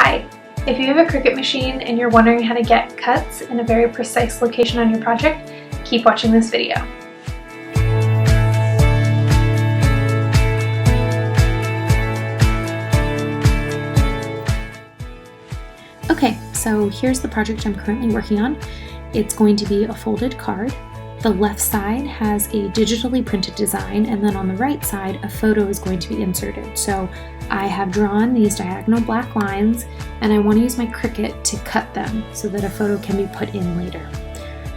Hi! If you have a Cricut machine and you're wondering how to get cuts in a very precise location on your project, keep watching this video. Okay, so here's the project I'm currently working on. It's going to be a folded card. The left side has a digitally printed design, and then on the right side, a photo is going to be inserted. So I have drawn these diagonal black lines, and I want to use my Cricut to cut them so that a photo can be put in later.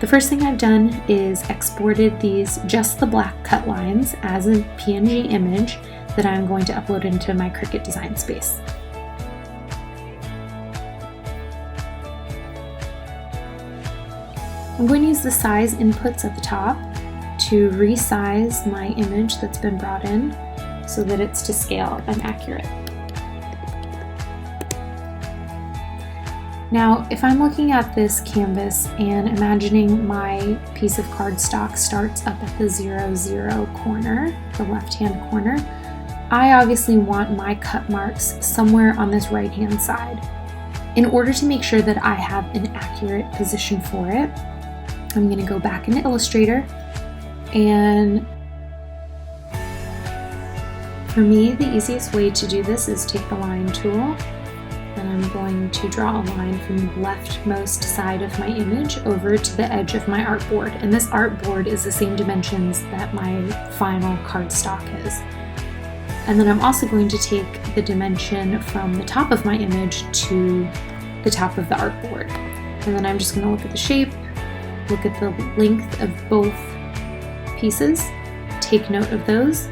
The first thing I've done is exported just the black cut lines as a PNG image that I'm going to upload into my Cricut design space. I'm going to use the size inputs at the top to resize my image that's been brought in so that it's to scale and accurate. Now, if I'm looking at this canvas and imagining my piece of cardstock starts up at the 0, 0 corner, the left-hand corner, I obviously want my cut marks somewhere on this right-hand side. In order to make sure that I have an accurate position for it, I'm going to go back into Illustrator, and for me the easiest way to do this is take the line tool, and I'm going to draw a line from the leftmost side of my image over to the edge of my artboard, and this artboard is the same dimensions that my final cardstock is. And then I'm also going to take the dimension from the top of my image to the top of the artboard, and then I'm just going to look at the shape, look at the length of both pieces, take note of those,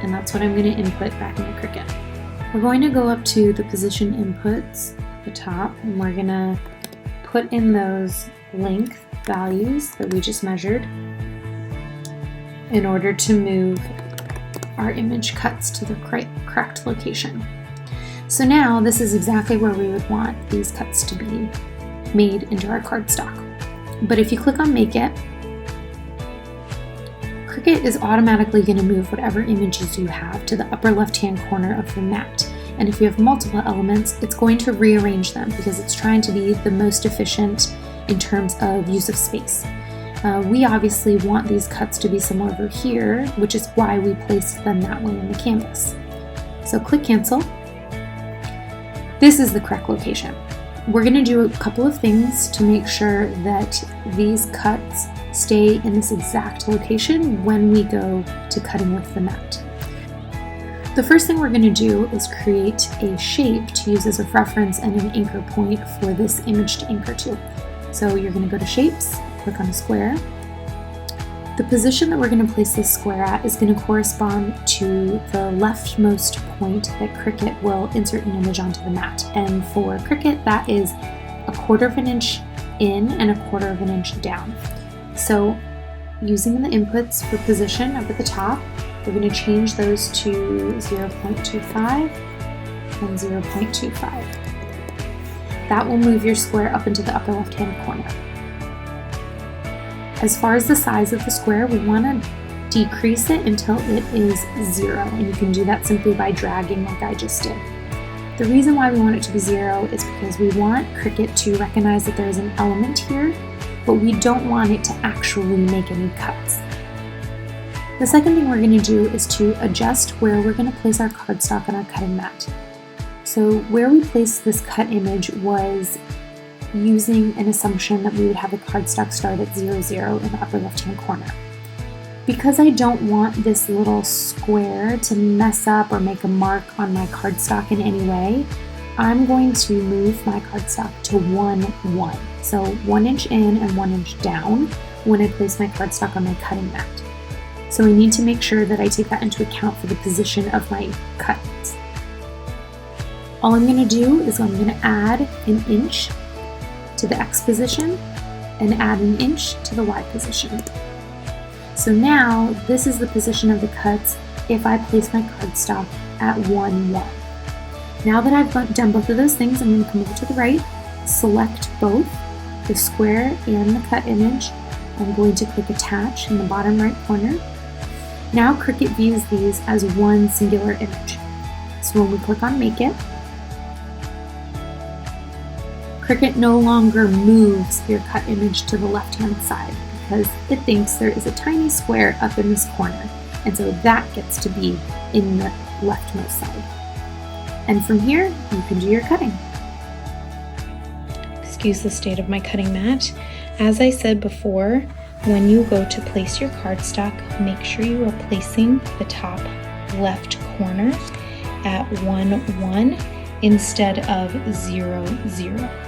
and that's what I'm going to input back into Cricut. We're going to go up to the position inputs at the top, and we're going to put in those length values that we just measured in order to move our image cuts to the correct location. So now this is exactly where we would want these cuts to be made into our cardstock. But if you click on Make It, Cricut is automatically going to move whatever images you have to the upper left-hand corner of the mat. And if you have multiple elements, it's going to rearrange them because it's trying to be the most efficient in terms of use of space. We obviously want these cuts to be somewhere over here, which is why we placed them that way in the canvas. So click Cancel. This is the correct location. We're going to do a couple of things to make sure that these cuts stay in this exact location when we go to cutting with the mat. The first thing we're going to do is create a shape to use as a reference and an anchor point for this image to anchor to. So you're going to go to Shapes, click on Square. The position that we're going to place this square at is going to correspond to the leftmost point that Cricut will insert an image onto the mat. And for Cricut, that is 1/4 of an inch in and 1/4 of an inch down. So using the inputs for position up at the top, we're going to change those to 0.25 and 0.25. That will move your square up into the upper left-hand corner. As far as the size of the square, we want to decrease it until it is 0, and you can do that simply by dragging like I just did. The reason why we want it to be 0 is because we want Cricut to recognize that there is an element here, but we don't want it to actually make any cuts. The second thing we're going to do is to adjust where we're going to place our cardstock on our cutting mat. So where we placed this cut image was using an assumption that we would have the cardstock start at 0, 0 in the upper left-hand corner. Because I don't want this little square to mess up or make a mark on my cardstock in any way, I'm going to move my cardstock to 1, 1. So 1 inch in and 1 inch down when I place my cardstock on my cutting mat. So I need to make sure that I take that into account for the position of my cuts. All I'm going to do is I'm going to add an inch to the X position and add an inch to the Y position. So now this is the position of the cuts if I place my cardstock at 1, 1. Now that I've done both of those things, I'm going to come over to the right, select both the square and the cut image. I'm going to click Attach in the bottom right corner. Now Cricut views these as one singular image. So when we click on Make It, Cricut no longer moves your cut image to the left-hand side because it thinks there is a tiny square up in this corner, and so that gets to be in the leftmost side. And from here, you can do your cutting. Excuse the state of my cutting mat. As I said before, when you go to place your cardstock, make sure you are placing the top left corner at 1, 1 instead of 0, 0.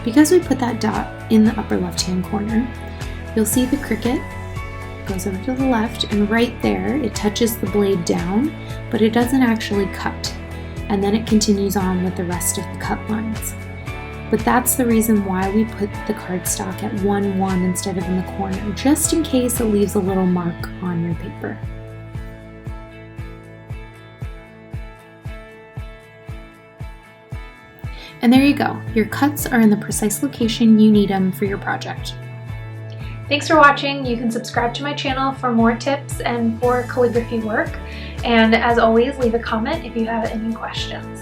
Because we put that dot in the upper left-hand corner, you'll see the Cricut goes over to the left, and right there it touches the blade down, but it doesn't actually cut. And then it continues on with the rest of the cut lines. But that's the reason why we put the cardstock at 1, 1 instead of in the corner, just in case it leaves a little mark on your paper. And there you go. Your cuts are in the precise location you need them for your project. Thanks for watching. You can subscribe to my channel for more tips and for calligraphy work. And as always, leave a comment if you have any questions.